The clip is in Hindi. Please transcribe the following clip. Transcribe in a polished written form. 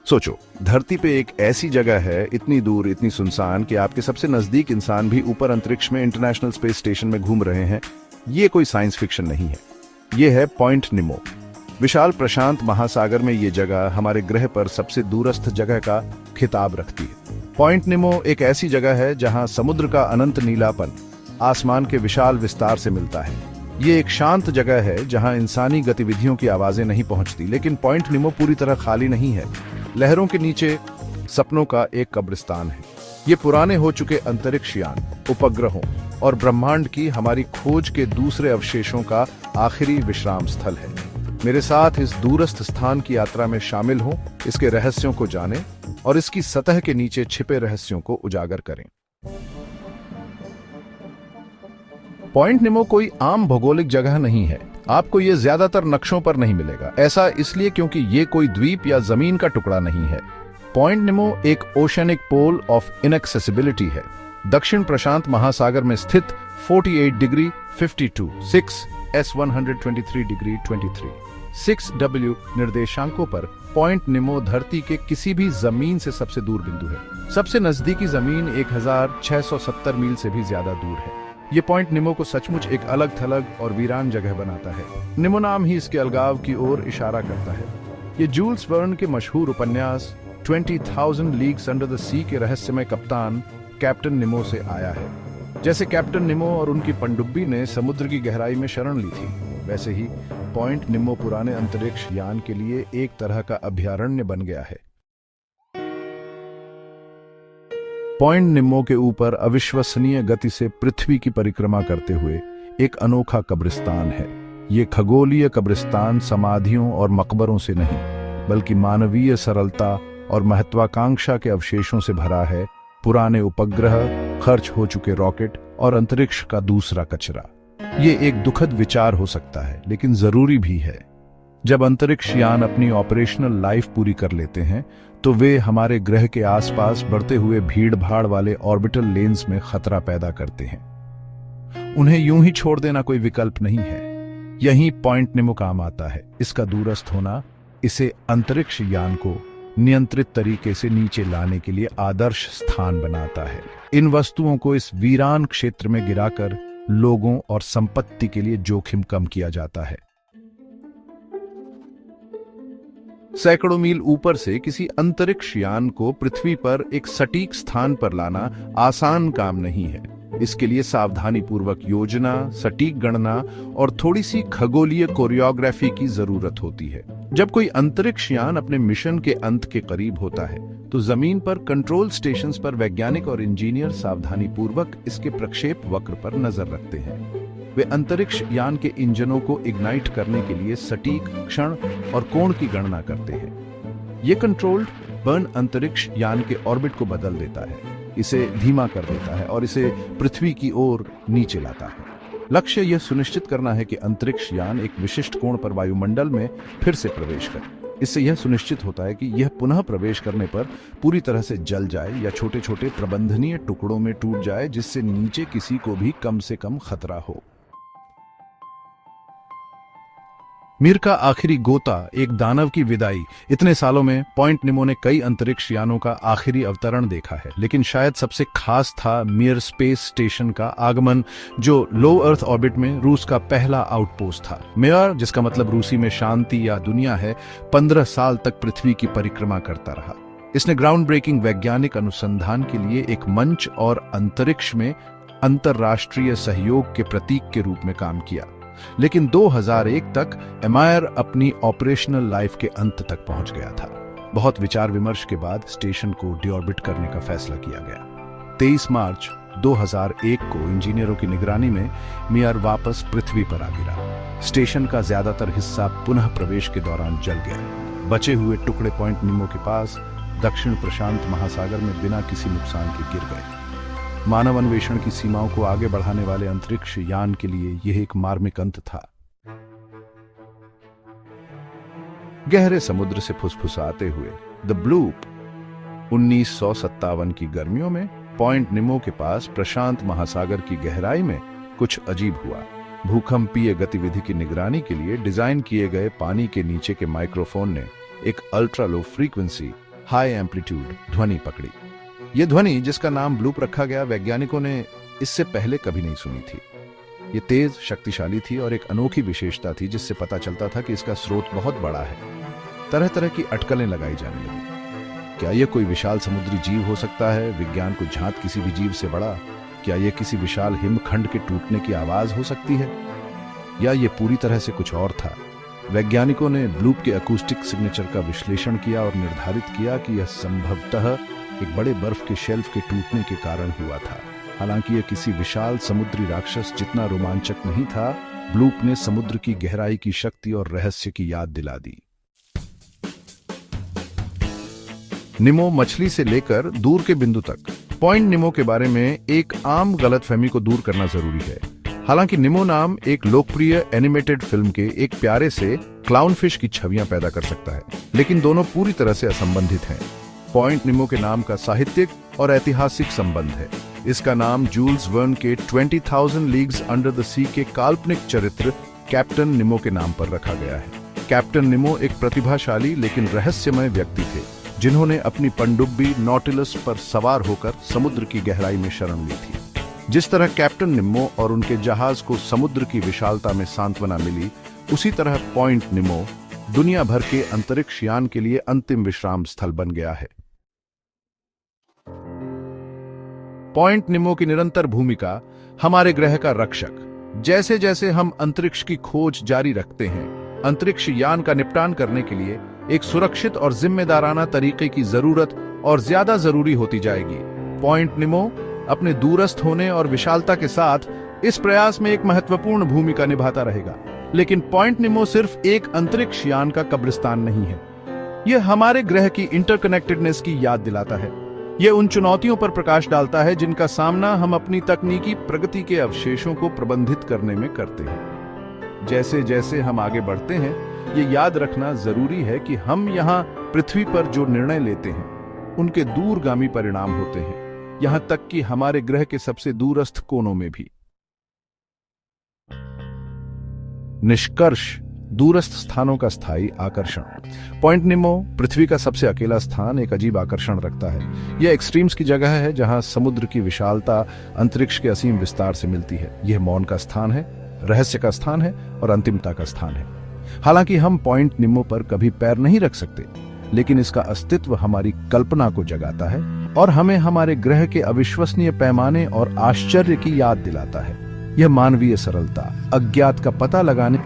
सोचो, धरती पे एक ऐसी जगह है, इतनी दूर, इतनी सुनसान कि आपके सबसे नजदीक इंसान भी ऊपर अंतरिक्ष में इंटरनेशनल स्पेस स्टेशन में घूम रहे हैं। ये कोई साइंस फिक्शन नहीं है, ये है पॉइंट निमो। विशाल प्रशांत महासागर में ये जगह हमारे ग्रह पर सबसे दूरस्थ जगह का खिताब रखती है। पॉइंट निमो एक ऐसी जगह है जहां समुद्र का अनंत नीलापन आसमान के विशाल विस्तार से मिलता है। ये एक शांत जगह है जहां इंसानी गतिविधियों की आवाजें नहीं पहुंचती, लेकिन पॉइंट निमो पूरी तरह खाली नहीं है। लहरों के नीचे सपनों का एक कब्रिस्तान है। ये पुराने हो चुके अंतरिक्ष यान, उपग्रहों और ब्रह्मांड की हमारी खोज के दूसरे अवशेषों का आखिरी विश्राम स्थल है। मेरे साथ इस दूरस्थ स्थान की यात्रा में शामिल हों, इसके रहस्यों को जानें और इसकी सतह के नीचे छिपे रहस्यों को उजागर करें। पॉइंट निमो कोई आम भौगोलिक जगह नहीं है। आपको ये ज्यादातर नक्शों पर नहीं मिलेगा। ऐसा इसलिए क्योंकि ये कोई द्वीप या जमीन का टुकड़ा नहीं है। पॉइंट निमो एक ओशनिक पोल ऑफ इनएक्सेसिबिलिटी है। दक्षिण प्रशांत महासागर में स्थित 48 डिग्री 52 6 S 123 डिग्री 23 6W निर्देशांकों पर पॉइंट निमो धरती के किसी भी जमीन से सबसे दूर बिंदु है। सबसे नजदीकी जमीन 1670 मील से भी ज्यादा दूर है। ये पॉइंट निमो को सचमुच एक अलग थलग और वीरान जगह बनाता है। निमो नाम ही इसके अलगाव की ओर इशारा करता है। ये जूल्स वर्न के मशहूर उपन्यास 20,000 लीग्स अंडर द सी के रहस्यमय कप्तान कैप्टन निमो से आया है। जैसे कैप्टन निमो और उनकी पनडुब्बी ने समुद्र की गहराई में शरण ली थी, वैसे ही पॉइंट निमो पुराने अंतरिक्ष यान के लिए एक तरह का अभयारण्य बन गया है। पॉइंट निमो के ऊपर अविश्वसनीय गति से पृथ्वी की परिक्रमा करते हुए एक अनोखा कब्रिस्तान है। ये खगोलीय कब्रिस्तान समाधियों और मकबरों से नहीं, बल्कि मानवीय सरलता और महत्वाकांक्षा के अवशेषों से भरा है। पुराने उपग्रह, खर्च हो चुके रॉकेट और अंतरिक्ष का दूसरा कचरा। ये एक दुखद विचार हो सकता है, लेकिन जरूरी भी है। जब अंतरिक्ष यान अपनी ऑपरेशनल लाइफ पूरी कर लेते हैं, तो वे हमारे ग्रह के आसपास बढ़ते हुए भीड़ भाड़ वाले ऑर्बिटल लेन्स में खतरा पैदा करते हैं। उन्हें यूं ही छोड़ देना कोई विकल्प नहीं है। यही पॉइंट निमो काम आता है। इसका दूरस्थ होना इसे अंतरिक्ष यान को नियंत्रित तरीके से नीचे लाने के लिए आदर्श स्थान बनाता है। इन वस्तुओं को इस वीरान क्षेत्र में गिराकर लोगों और संपत्ति के लिए जोखिम कम किया जाता है। सैकड़ों मील ऊपर से किसी अंतरिक्ष यान को पृथ्वी पर एक सटीक स्थान पर लाना आसान काम नहीं है। इसके लिए सावधानी पूर्वक योजना, सटीक गणना और थोड़ी सी खगोलीय कोरियोग्राफी की जरूरत होती है। जब कोई अंतरिक्ष यान अपने मिशन के अंत के करीब होता है, तो जमीन पर कंट्रोल स्टेशंस पर वैज्ञानिक और इंजीनियर सावधानी पूर्वक इसके प्रक्षेप वक्र पर नजर रखते हैं। वे अंतरिक्ष यान के इंजनों को इग्नाइट करने के लिए सटीक क्षण और कोण की गणना करते हैं। ये कंट्रोल्ड बर्न अंतरिक्ष यान के ऑर्बिट को बदल देता है, इसे धीमा कर देता है और इसे पृथ्वी की ओर नीचे लाता है। लक्ष्य यह सुनिश्चित करना है कि अंतरिक्ष यान एक विशिष्ट कोण पर वायुमंडल में फिर से प्रवेश करे। इससे यह सुनिश्चित होता है कि यह पुनः प्रवेश करने पर पूरी तरह से जल जाए या छोटे छोटे प्रबंधनीय टुकड़ों में टूट जाए, जिससे नीचे किसी को भी कम से कम खतरा हो। मीर का आखिरी गोता, एक दानव की विदाई। इतने सालों में पॉइंट निमो ने कई अंतरिक्ष यानों का आखिरी अवतरण देखा है, लेकिन शायद सबसे खास था मिर स्पेस स्टेशन का आगमन, जो लो अर्थ ऑर्बिट में रूस का पहला आउटपोस्ट था। मिर, जिसका मतलब रूसी में शांति या दुनिया है, 15 साल तक पृथ्वी की परिक्रमा करता रहा। इसने ग्राउंड ब्रेकिंग वैज्ञानिक अनुसंधान के लिए एक मंच और अंतरिक्ष में अंतरराष्ट्रीय सहयोग के प्रतीक के रूप में काम किया। लेकिन 2001 तक एमायर अपनी ऑपरेशनल लाइफ के अंत तक पहुंच गया था। बहुत विचार विमर्श के बाद स्टेशन को डिऑर्बिट करने का फैसला किया गया। 23 मार्च 2001 को इंजीनियरों की निगरानी में मियर वापस पृथ्वी पर आ गिरा। स्टेशन का ज्यादातर हिस्सा पुनः प्रवेश के दौरान जल गया। बचे हुए टुकड़े पॉइंट निमो के पास दक्षिण प्रशांत महासागर में बिना किसी नुकसान के गिर गए। मानव अन्वेषण की सीमाओं को आगे बढ़ाने वाले अंतरिक्ष यान के लिए यह एक मार्मिक अंत था। गहरे समुद्र से फुसफुसाते हुए द ब्लूप 1957 की गर्मियों में पॉइंट निमो के पास प्रशांत महासागर की गहराई में कुछ अजीब हुआ। भूकंपीय गतिविधि की निगरानी के लिए डिजाइन किए गए पानी के नीचे के माइक्रोफोन ने एक ultra low frequency high amplitude ध्वनि पकड़ी। ये ध्वनि, जिसका नाम ब्लूप रखा गया, वैज्ञानिकों ने इससे पहले कभी नहीं सुनी थी। ये तेज, शक्तिशाली थी और एक अनोखी विशेषता थी जिससे पता चलता था कि इसका स्रोत बहुत बड़ा है। तरह तरह की अटकलें लगाई जाने लगी। क्या यह कोई विशाल समुद्री जीव हो सकता है, विज्ञान को झांक किसी भी जीव से बड़ा? क्या यह किसी विशाल हिमखंड के टूटने की आवाज हो सकती है, या यह पूरी तरह से कुछ और था? वैज्ञानिकों ने ब्लूप के अकूस्टिक सिग्नेचर का विश्लेषण किया और निर्धारित किया कि यह संभवतः एक बड़े बर्फ के शेल्फ के टूटने के कारण हुआ था। हालांकि यह किसी विशाल समुद्री राक्षस जितना रोमांचक नहीं था, ब्लूप ने समुद्र की गहराई की शक्ति और रहस्य की याद दिला दी। निमो मछली से लेकर दूर के बिंदु तक। पॉइंट निमो के बारे में एक आम गलतफहमी को दूर करना जरूरी है। हालांकि निमो नाम एक लोकप्रिय एनिमेटेड फिल्म के एक प्यारे से क्लाउनफिश की छवियां पैदा कर सकता है, लेकिन दोनों पूरी तरह से असंबंधित हैं। पॉइंट निमो के नाम का साहित्यिक और ऐतिहासिक संबंध है। इसका नाम जूल्स वर्न के 20,000 लीग्स अंडर द सी के काल्पनिक चरित्र कैप्टन निमो के नाम पर रखा गया है। कैप्टन निमो एक प्रतिभाशाली लेकिन रहस्यमय व्यक्ति थे, जिन्होंने अपनी पनडुब्बी नॉटिलस पर सवार होकर समुद्र की गहराई में शरण ली थी। जिस तरह कैप्टन निमो और उनके जहाज को समुद्र की विशालता में सांत्वना मिली, उसी तरह पॉइंट निमो दुनिया भर के अंतरिक्ष यान के लिए अंतिम विश्राम स्थल बन गया है। पॉइंट निमो की निरंतर भूमिका हमारे ग्रह का रक्षक। जैसे जैसे हम अंतरिक्ष की खोज जारी रखते हैं, अंतरिक्ष यान का निपटान करने के लिए एक सुरक्षित और जिम्मेदाराना तरीके की जरूरत और ज्यादा जरूरी होती जाएगी। पॉइंट निमो अपने दूरस्थ होने और विशालता के साथ इस प्रयास में एक महत्वपूर्ण भूमिका निभाता रहेगा। लेकिन पॉइंट निमो सिर्फ एक अंतरिक्ष यान का कब्रिस्तान नहीं है। यह हमारे ग्रह की इंटरकनेक्टेडनेस की याद दिलाता है। यह उन चुनौतियों पर प्रकाश डालता है जिनका सामना हम अपनी तकनीकी प्रगति के अवशेषों को प्रबंधित करने में करते हैं। जैसे जैसे हम आगे बढ़ते हैं, ये याद रखना जरूरी है कि हम यहाँ पृथ्वी पर जो निर्णय लेते हैं, उनके दूरगामी परिणाम होते हैं, यहां तक कि हमारे ग्रह के सबसे दूरस्थ कोनों में भी। निष्कर्ष: दूरस्थ स्थानों का स्थायी आकर्षण। पॉइंट निमो पृथ्वी का सबसे अकेला स्थान एक अजीब आकर्षण रखता है। यह एक्सट्रीम्स की जगह है जहां समुद्र की विशालता अंतरिक्ष के असीम विस्तार से मिलती है। यह मौन का स्थान है, रहस्य का स्थान है और अंतिमता का स्थान है। हालांकि हम पॉइंट निमो पर कभी पैर नहीं रख सकते, लेकिन इसका अस्तित्व हमारी कल्पना को जगाता है और हमें हमारे ग्रह के अविश्वसनीय पैमाने और आश्चर्य की याद दिलाता है। यह मानवीय सरलता, अज्ञात का पता लगाने